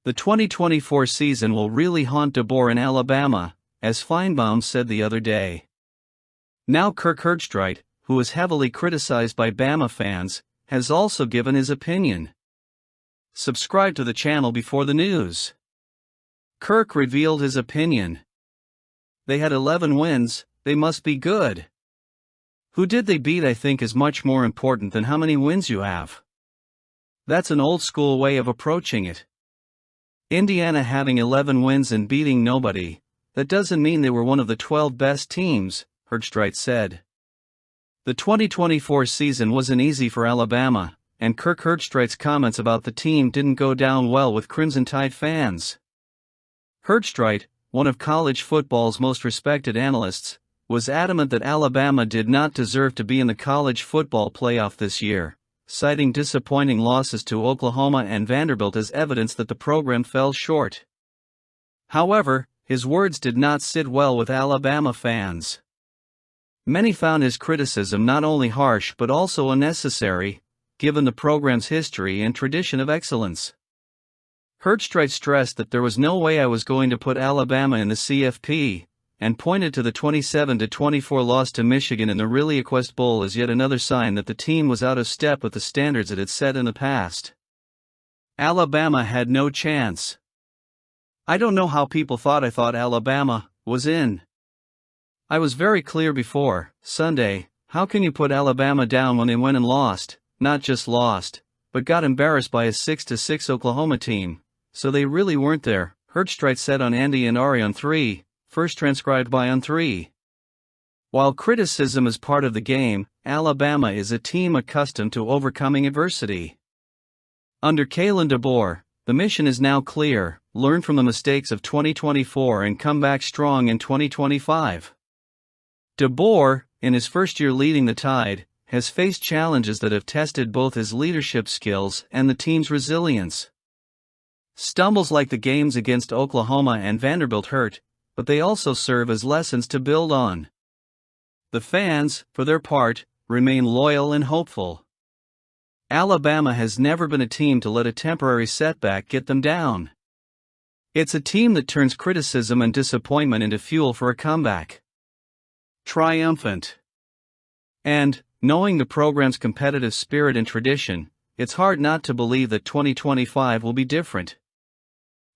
The 2024 season will really haunt DeBoer in Alabama, as Finebaum said the other day. Now Kirk HerrstREIT, who is heavily criticized by Bama fans, has also given his opinion. Subscribe to the channel before the news. Kirk revealed his opinion. They had 11 wins, they must be good. Who did they beat I think is much more important than how many wins you have. That's an old school way of approaching it. Indiana having 11 wins and beating nobody, that doesn't mean they were one of the 12 best teams, HerrstREIT said. The 2024 season wasn't easy for Alabama, and Kirk HerrstREIT's comments about the team didn't go down well with Crimson Tide fans. HerrstREIT, one of college football's most respected analysts, was adamant that Alabama did not deserve to be in the college football playoff this year, citing disappointing losses to Oklahoma and Vanderbilt as evidence that the program fell short. However, his words did not sit well with Alabama fans. Many found his criticism not only harsh but also unnecessary, given the program's history and tradition of excellence. HerrstREIT stressed that there was no way I was going to put Alabama in the CFP, and pointed to the 27-24 loss to Michigan in the ReliaQuest Bowl as yet another sign that the team was out of step with the standards it had set in the past. Alabama had no chance. I don't know how people thought I thought Alabama was in. I was very clear before Sunday. How can you put Alabama down when they went and lost, not just lost, but got embarrassed by a 6-6 Oklahoma team, so they really weren't there, HerrstREIT said on Andy and Ari on 3. First transcribed by On 3. While criticism is part of the game, Alabama is a team accustomed to overcoming adversity. Under Kalen DeBoer, the mission is now clear: learn from the mistakes of 2024 and come back strong in 2025. DeBoer, in his first year leading the Tide, has faced challenges that have tested both his leadership skills and the team's resilience. Stumbles like the games against Oklahoma and Vanderbilt hurt, but they also serve as lessons to build on. The fans, for their part, remain loyal and hopeful. Alabama has never been a team to let a temporary setback get them down. It's a team that turns criticism and disappointment into fuel for a comeback. Triumphant. And, knowing the program's competitive spirit and tradition, it's hard not to believe that 2025 will be different.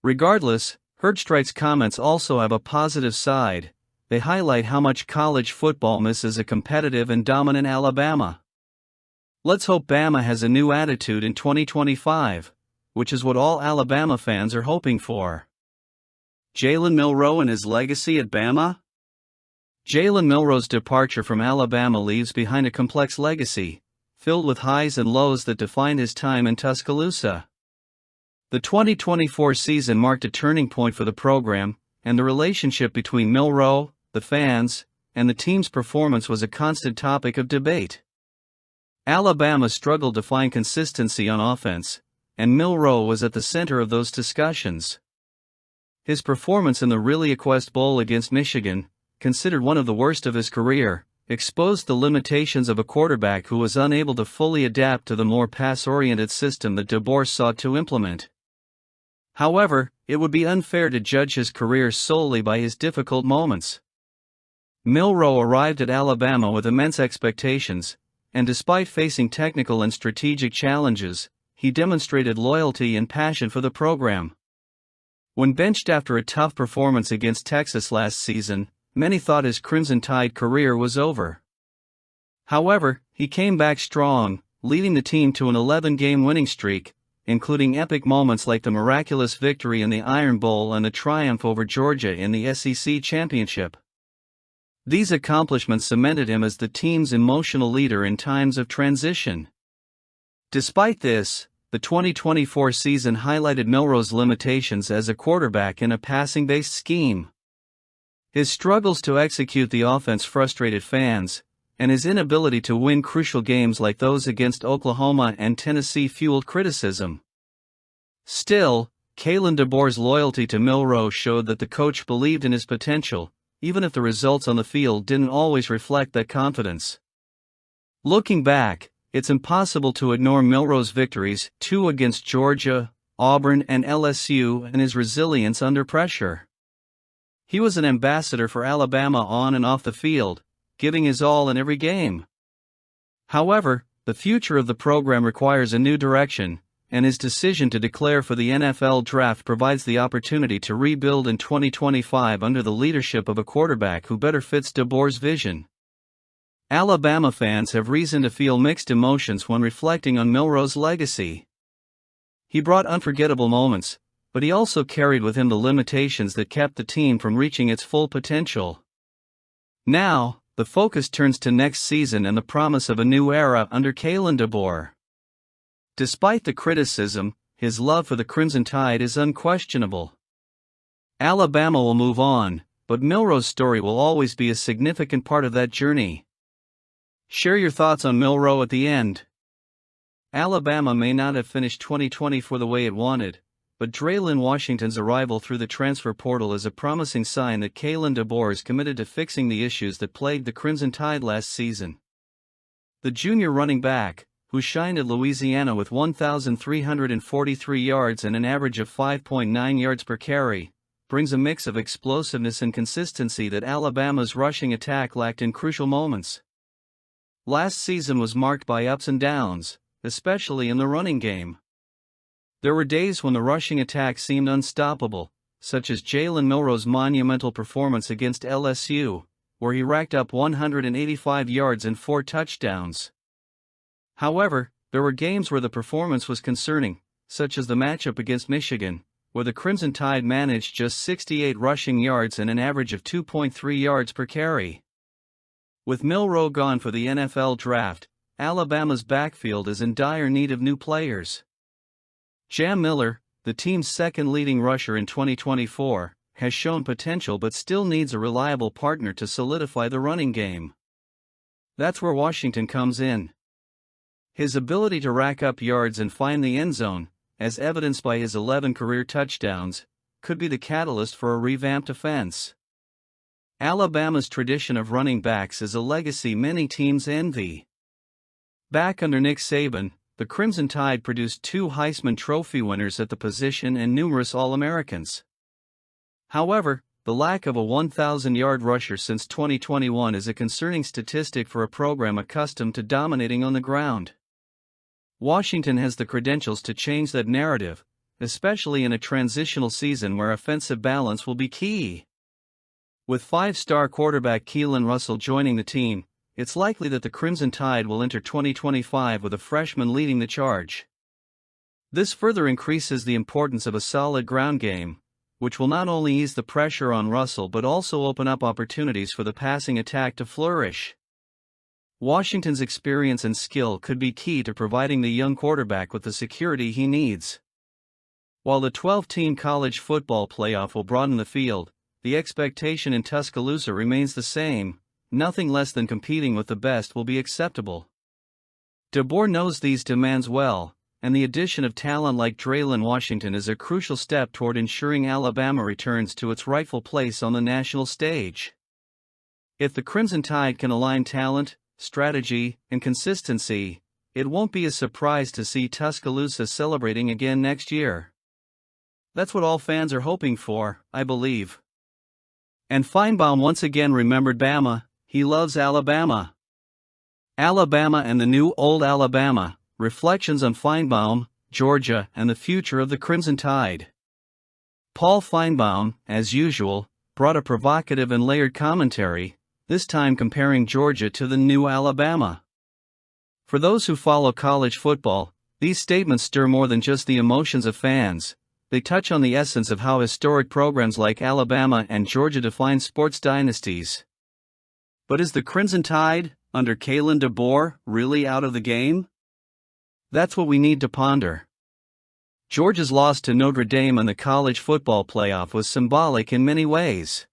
Regardless, HerrstREIT's comments also have a positive side. They highlight how much college football misses a competitive and dominant Alabama. Let's hope Bama has a new attitude in 2025, which is what all Alabama fans are hoping for. Jalen Milroe and his legacy at Bama? Jalen Milroe's departure from Alabama leaves behind a complex legacy, filled with highs and lows that defined his time in Tuscaloosa. The 2024 season marked a turning point for the program, and the relationship between Milroe, the fans, and the team's performance was a constant topic of debate. Alabama struggled to find consistency on offense, and Milroe was at the center of those discussions. His performance in the ReliaQuest Bowl against Michigan, considered one of the worst of his career, exposed the limitations of a quarterback who was unable to fully adapt to the more pass-oriented system that DeBoer sought to implement. However, it would be unfair to judge his career solely by his difficult moments. Milroe arrived at Alabama with immense expectations, and despite facing technical and strategic challenges, he demonstrated loyalty and passion for the program. When benched after a tough performance against Texas last season, many thought his Crimson Tide career was over. However, he came back strong, leading the team to an 11-game winning streak, including epic moments like the miraculous victory in the Iron Bowl and the triumph over Georgia in the SEC Championship. These accomplishments cemented him as the team's emotional leader in times of transition. Despite this, the 2024 season highlighted Milroe's limitations as a quarterback in a passing-based scheme. His struggles to execute the offense frustrated fans, and his inability to win crucial games like those against Oklahoma and Tennessee fueled criticism. Still, Kalen DeBoer's loyalty to Milroe showed that the coach believed in his potential, even if the results on the field didn't always reflect that confidence. Looking back, it's impossible to ignore Milroe's victories: 2 against Georgia, Auburn, and LSU, and his resilience under pressure. He was an ambassador for Alabama on and off the field, giving his all in every game. However, the future of the program requires a new direction, and his decision to declare for the NFL draft provides the opportunity to rebuild in 2025 under the leadership of a quarterback who better fits DeBoer's vision. Alabama fans have reason to feel mixed emotions when reflecting on Milroe's legacy. He brought unforgettable moments, but he also carried with him the limitations that kept the team from reaching its full potential. Now, the focus turns to next season and the promise of a new era under Kalen DeBoer. Despite the criticism, his love for the Crimson Tide is unquestionable. Alabama will move on, but Milroe's story will always be a significant part of that journey. Share your thoughts on Milroe at the end. Alabama may not have finished 2024 the way it wanted, but Jaylen Washington's arrival through the transfer portal is a promising sign that Kalen DeBoer is committed to fixing the issues that plagued the Crimson Tide last season. The junior running back, who shined at Louisiana with 1,343 yards and an average of 5.9 yards per carry, brings a mix of explosiveness and consistency that Alabama's rushing attack lacked in crucial moments. Last season was marked by ups and downs, especially in the running game. There were days when the rushing attack seemed unstoppable, such as Jalen Milroe's monumental performance against LSU, where he racked up 185 yards and 4 touchdowns. However, there were games where the performance was concerning, such as the matchup against Michigan, where the Crimson Tide managed just 68 rushing yards and an average of 2.3 yards per carry. With Milroe gone for the NFL draft, Alabama's backfield is in dire need of new players. Jam Miller, the team's second leading rusher in 2024, has shown potential but still needs a reliable partner to solidify the running game. That's where Washington comes in. His ability to rack up yards and find the end zone, as evidenced by his 11 career touchdowns, could be the catalyst for a revamped offense. Alabama's tradition of running backs is a legacy many teams envy. Back under Nick Saban, the Crimson Tide produced 2 Heisman Trophy winners at the position and numerous All-Americans. However, the lack of a 1,000-yard rusher since 2021 is a concerning statistic for a program accustomed to dominating on the ground. Washington has the credentials to change that narrative, especially in a transitional season where offensive balance will be key. With 5-star quarterback Keelan Russell joining the team, it's likely that the Crimson Tide will enter 2025 with a freshman leading the charge. This further increases the importance of a solid ground game, which will not only ease the pressure on Russell but also open up opportunities for the passing attack to flourish. Washington's experience and skill could be key to providing the young quarterback with the security he needs. While the 12-team college football playoff will broaden the field, the expectation in Tuscaloosa remains the same: nothing less than competing with the best will be acceptable. DeBoer knows these demands well, and the addition of talent like Jaylen Washington is a crucial step toward ensuring Alabama returns to its rightful place on the national stage. If the Crimson Tide can align talent, strategy, and consistency, it won't be a surprise to see Tuscaloosa celebrating again next year. That's what all fans are hoping for, I believe. And Finebaum once again remembered Bama. He loves Alabama. Alabama and the New Old Alabama, Reflections on Finebaum, Georgia, and the Future of the Crimson Tide. Paul Finebaum, as usual, brought a provocative and layered commentary, this time comparing Georgia to the New Alabama. For those who follow college football, these statements stir more than just the emotions of fans. They touch on the essence of how historic programs like Alabama and Georgia define sports dynasties. But is the Crimson Tide, under Kalen DeBoer, really out of the game? That's what we need to ponder. Georgia's loss to Notre Dame in the college football playoff was symbolic in many ways.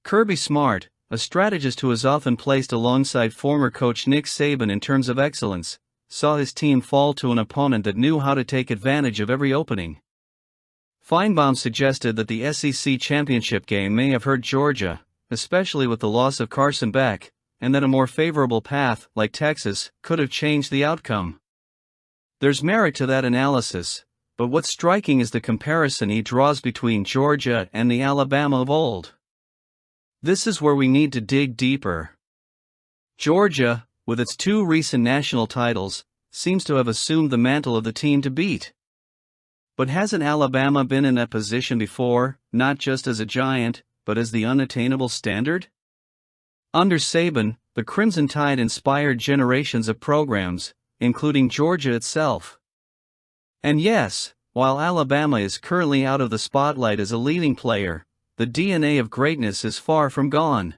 Kirby Smart, a strategist who is often placed alongside former coach Nick Saban in terms of excellence, saw his team fall to an opponent that knew how to take advantage of every opening. Finebaum suggested that the SEC championship game may have hurt Georgia, especially with the loss of Carson Beck, and that a more favorable path, like Texas, could have changed the outcome. There's merit to that analysis, But what's striking is the comparison he draws between Georgia and the Alabama of old. This is where we need to dig deeper. Georgia, with its 2 recent national titles, seems to have assumed the mantle of the team to beat. But hasn't Alabama been in that position before, not just as a giant, but as the unattainable standard? Under Saban, the Crimson Tide inspired generations of programs, including Georgia itself. And yes, while Alabama is currently out of the spotlight as a leading player, the DNA of greatness is far from gone.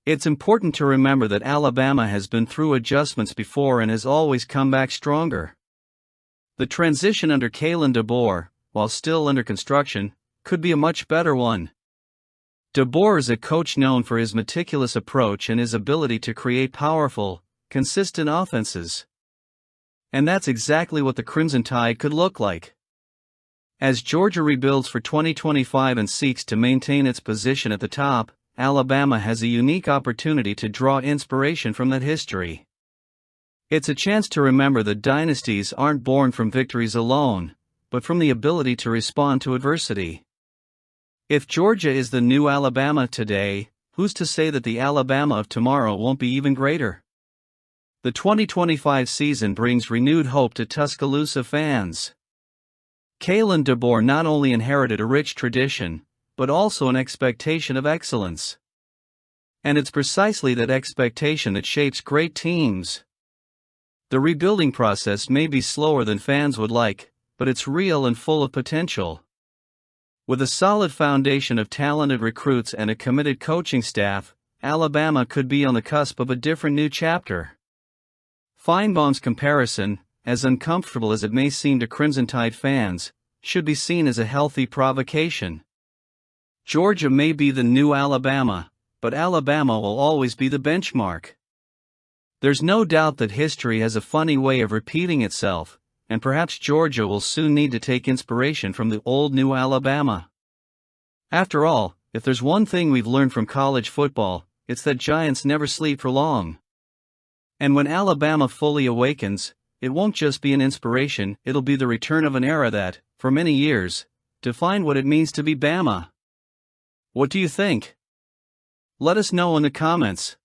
It's important to remember that Alabama has been through adjustments before and has always come back stronger. The transition under Kalen DeBoer, while still under construction, could be a much better one. DeBoer is a coach known for his meticulous approach and his ability to create powerful, consistent offenses. And that's exactly what the Crimson Tide could look like. As Georgia rebuilds for 2025 and seeks to maintain its position at the top, Alabama has a unique opportunity to draw inspiration from that history. It's a chance to remember that dynasties aren't born from victories alone, but from the ability to respond to adversity. If Georgia is the new Alabama today, who's to say that the Alabama of tomorrow won't be even greater? The 2025 season brings renewed hope to Tuscaloosa fans. Kalen DeBoer not only inherited a rich tradition, but also an expectation of excellence. And it's precisely that expectation that shapes great teams. The rebuilding process may be slower than fans would like, but it's real and full of potential. With a solid foundation of talented recruits and a committed coaching staff, Alabama could be on the cusp of a different new chapter. Finebaum's comparison, as uncomfortable as it may seem to Crimson Tide fans, should be seen as a healthy provocation. Georgia may be the new Alabama, but Alabama will always be the benchmark. There's no doubt that history has a funny way of repeating itself, and perhaps Georgia will soon need to take inspiration from the old new Alabama. After all, if there's one thing we've learned from college football, it's that giants never sleep for long. And when Alabama fully awakens, it won't just be an inspiration, it'll be the return of an era that, for many years, defined what it means to be Bama. What do you think? Let us know in the comments.